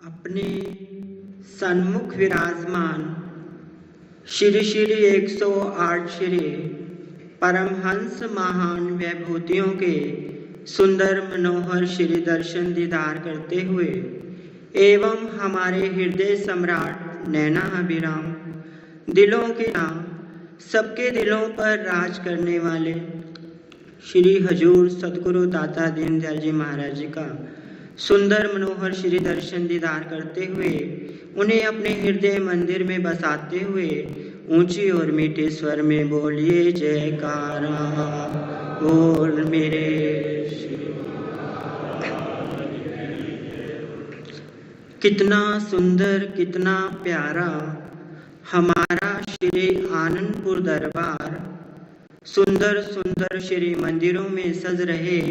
अपने सन्मुख विराजमान श्री श्री 108 श्री परमहंस महान विभूतियों के सुंदर मनोहर श्री दर्शन दीदार करते हुए एवं हमारे हृदय सम्राट नैना अभिराम दिलों के नाम सबके दिलों पर राज करने वाले श्री हजूर सतगुरु दाता दीनदयाल जी महाराज जी का सुंदर मनोहर श्री दर्शन दीदार करते हुए उन्हें अपने हृदय मंदिर में बसाते हुए ऊंची और मीठे स्वर में बोलिए जयकारा बोल मेरे कितना सुंदर कितना प्यारा हमारा श्री आनंदपुर दरबार सुंदर सुंदर श्री मंदिरों में सज रहे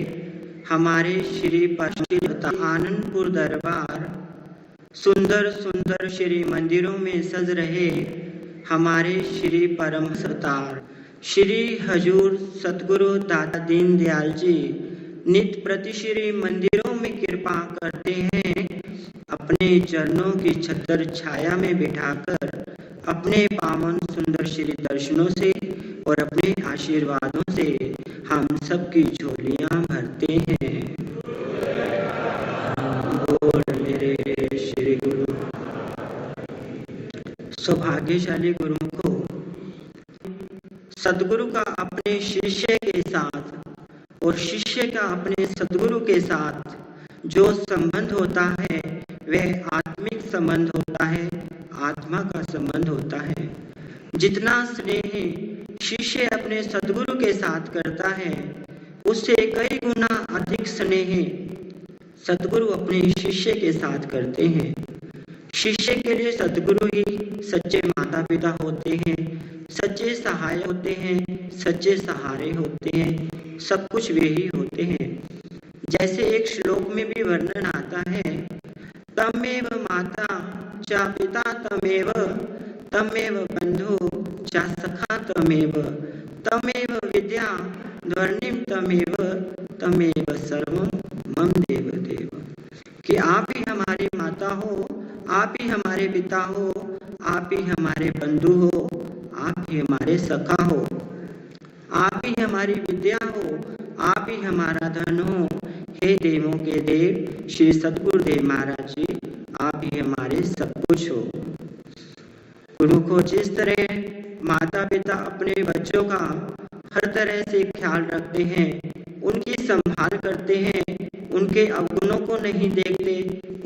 हमारे श्री आनंदपुर दरबार सुंदर सुंदर श्री मंदिरों में सज रहे हमारे श्री परम सरदार श्री हजूर सतगुरु दाता दीनदयाल जी नित प्रति श्री मंदिरों में कृपा करते हैं। अपने चरणों की छत्र छाया में बिठाकर अपने पावन सुंदर श्री दर्शनों से और अपने आशीर्वादों से हम सबकी झोलियां भरते हैं। बोल मेरे श्री गुरु। सौभाग्यशाली गुरुमुखों, सदगुरु का अपने शिष्य के साथ और शिष्य का अपने सदगुरु के साथ जो संबंध होता है वह आत्मिक संबंध होता है, आत्मा का संबंध होता है। जितना स्नेह शिष्य अपने सदगुरु के साथ करता है उससे कई गुना अधिक स्नेह सदगुरु अपने शिष्य के साथ करते हैं। शिष्य के लिए सदगुरु ही सच्चे माता पिता होते हैं, सच्चे सहाय होते हैं, सच्चे सहारे होते हैं, सब कुछ वे ही होते हैं। जैसे एक श्लोक में भी वर्णन आता है, तमेव माता च पिता तमेव तमेव बंधु च सखा तमेव तमेव विद्या ध्वर्निम तमेव तमेव सर्वं मम देव देव। कि आप ही हमारी माता हो, आप ही हमारे पिता हो, आप ही हमारे बंधु हो, आप ही हमारे सखा हो, आप ही हमारी विद्या हो, आप ही हमारा धन हो। हे देवों के देव श्री सतगुरुदेव महाराज जी, आप ही हमारे सब कुछ हो। गुरु को जिस तरह माता पिता अपने बच्चों का हर तरह से ख्याल रखते हैं, उनकी संभाल करते हैं, उनके अवगुणों को नहीं देखते,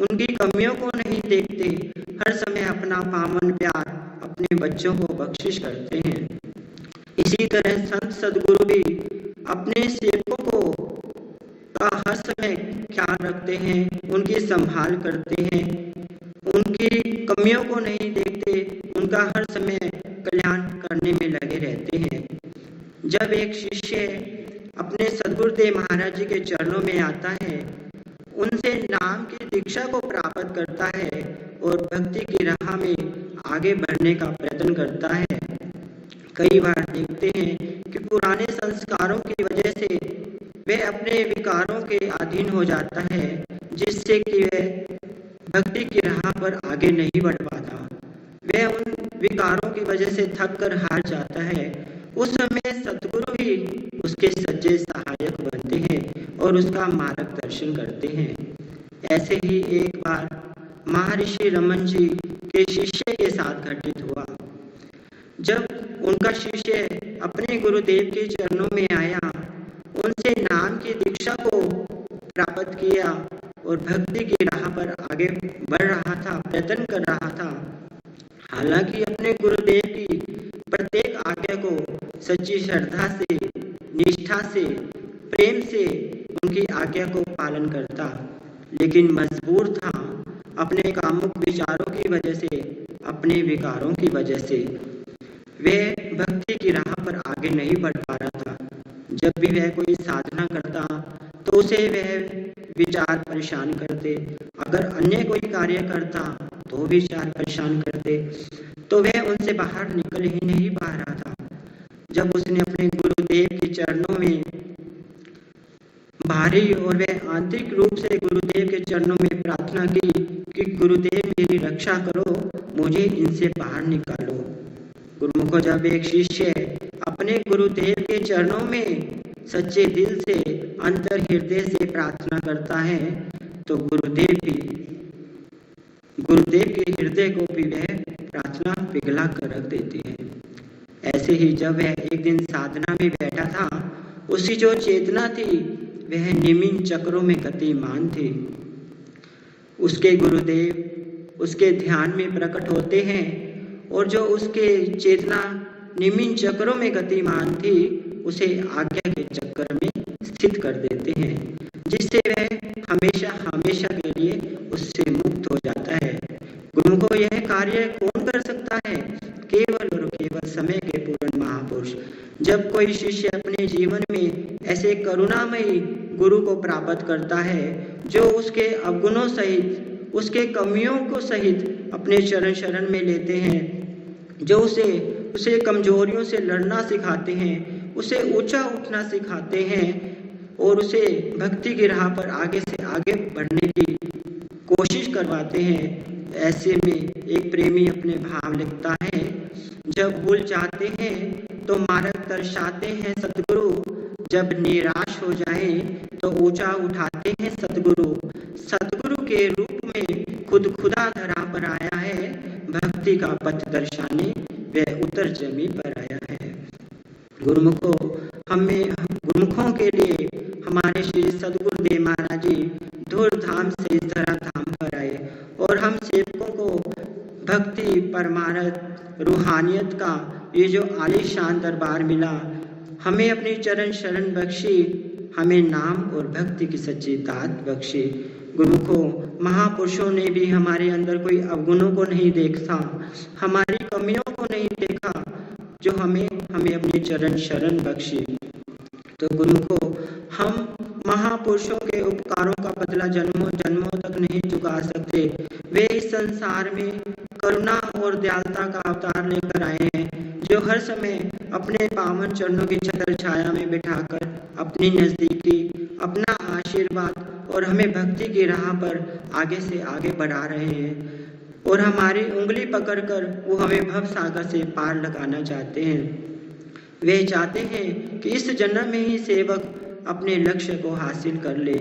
उनकी कमियों को नहीं देखते, हर समय अपना पावन प्यार अपने बच्चों को बख्शिश करते हैं। इसी तरह संत सदगुरु भी अपने सेवकों को का हर समय ख्याल रखते हैं, उनकी संभाल करते हैं, उनकी कमियों को नहीं देखते, उनका हर समय कल्याण करने में लगे रहते हैं। जब एक शिष्य अपने सदगुरुदेव महाराज जी के चरणों में आता है, उनसे नाम की दीक्षा को प्राप्त करता है और भक्ति की राह में आगे बढ़ने का प्रयत्न करता है। कई बार देखते हैं कि पुराने संस्कारों की वजह से वह अपने विकारों के अधीन हो जाता है, जिससे कि वह भक्ति की राह पर आगे नहीं बढ़ पाता। वह उन विकारों की वजह से थक कर हार जाता है। उस समय सतगुरु ही उसके सच्चे सहायक बनते हैं और उसका मार्गदर्शन करते हैं। ऐसे ही एक बार महर्षि रमन जी के शिष्य के साथ घटित हुआ। जब उनका शिष्य अपने गुरुदेव के चरणों में आया, उनसे नाम की दीक्षा को प्राप्त किया और भक्ति की राह पर आगे बढ़ रहा था, प्रयत्न कर रहा था। हालांकि अपने गुरुदेव की प्रत्येक आज्ञा को सच्ची श्रद्धा से, निष्ठा से, प्रेम से उनकी आज्ञा को पालन करता, लेकिन मजबूर था अपने कामुक विचारों की वजह से, अपने विकारों की वजह से वह भक्ति की राह पर आगे नहीं बढ़ पा रहा था। जब भी वह कोई साधना करता तो उसे वह विचार परेशान करते, अगर अन्य कोई कार्य करता तो विचार परेशान करते, तो वह उनसे बाहर निकल ही नहीं पा रहा था। जब उसने अपने गुरुदेव के चरणों में भारी और वह आंतरिक रूप से गुरुदेव के चरणों में प्रार्थना की कि कि गुरुदेव मेरी रक्षा करो, मुझे इनसे बाहर निकालो। गुरुमुखो, जब एक शिष्य अपने गुरुदेव के चरणों में सच्चे दिल से अंतर हृदय से प्रार्थना करता है तो गुरुदेव के हृदय को भी वह प्रार्थना पिघला कर रख देती है। ऐसे ही जब वह एक दिन साधना में बैठा था, उसकी जो चेतना थी वह निमिन चक्रों में गतिमान थी। उसके गुरुदेव उसके ध्यान में प्रकट होते हैं और जो उसके चेतना निमिन चक्रों में गतिमान थी उसे आज्ञा के चक्कर में स्थित कर देते हैं, जिससे वह हमेशा हमेशा के लिए उससे मुक्त हो जाता है। गुरु को यह कार्य कौन कर सकता है? केवल और केवल समय के पूर्ण महापुरुष। जब कोई शिष्य अपने जीवन में ऐसे करुणामयी गुरु को प्राप्त करता है जो उसके अवगुणों सहित उसके कमियों को सहित अपने चरण शरण में लेते हैं, जो उसे कमजोरियों से लड़ना सिखाते हैं, उसे ऊंचा उठना सिखाते हैं और उसे भक्ति की राह पर आगे से आगे बढ़ने की कोशिश करवाते हैं। ऐसे में एक प्रेमी अपने भाव लिखता है, जब भूल जाते हैं तो मार्ग दर्शाते हैं सतगुरु, जब निराश हो जाए तो ऊंचा उठाते हैं सतगुरु। सतगुरु के रूप में खुद खुदा धरा पर आया है, भक्ति का पथ दर्शाने वह उतर जमी पर आया है। गुरुमुखों के लिए हमारे श्री सदगुरुदेव महाराज जी धूमधाम से इस धरा धाम पर आए और हम सेवकों को भक्ति परमार्थ रूहानियत का ये जो आलीशान दरबार मिला, हमें अपनी चरण शरण बख्शी, हमें नाम और भक्ति की सच्ची दात बख्शी। गुरुमुखो, महापुरुषों ने भी हमारे अंदर कोई अवगुणों को नहीं देखा, हमारी कमियों को नहीं देखा, जो हमें अपने चरण शरण बख्शी। तो गुरुमुखो, हम महापुरुषों के उपकारों का बदला जन्मों जन्मों तक नहीं चुका सकते। वे इस संसार में करुणा और दयालुता का अवतार लेकर आए हैं, जो हर समय अपने पावन चरणों की छत्र छाया में बिठाकर अपनी नजदीकी, अपना आशीर्वाद और हमें भक्ति की राह पर आगे से आगे बढ़ा रहे हैं और हमारी उंगली पकड़कर वो हमें भव सागर से पार लगाना चाहते हैं। वे चाहते हैं कि इस जन्म में ही सेवक अपने लक्ष्य को हासिल कर ले।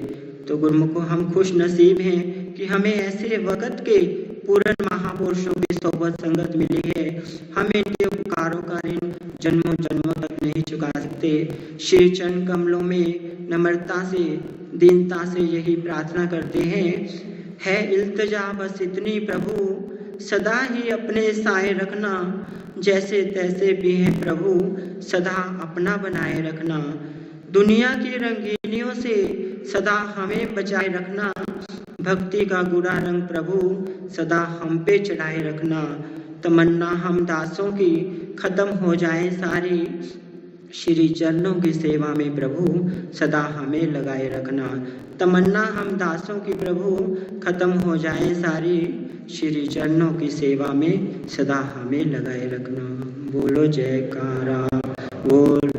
तो गुरुमुखो, हम खुश नसीब हैं कि हमें ऐसे वक़्त के पूर्ण महापुरुषों की सोबत संगत मिली है। हम इनके उपकारों का ऋण जन्मों जन्मों तक नहीं चुका सकते। श्री चरण कमलों में नम्रता से, दीनता से यही प्रार्थना करते हैं, है इल्तिजा बस इतनी प्रभु, सदा ही अपने साए रखना, जैसे तैसे भी है प्रभु, सदा अपना बनाए रखना। दुनिया की रंगीनियों से सदा हमें बचाए रखना, भक्ति का गुरा रंग प्रभु सदा हम पे चढ़ाए रखना। तमन्ना हम दासों की खत्म हो जाए सारी, श्री चरणों की सेवा में प्रभु सदा हमें लगाए रखना। तमन्ना हम दासों की प्रभु खत्म हो जाए सारी, श्री चरणों की सेवा में सदा हमें लगाए रखना। बोलो जयकारा बोल।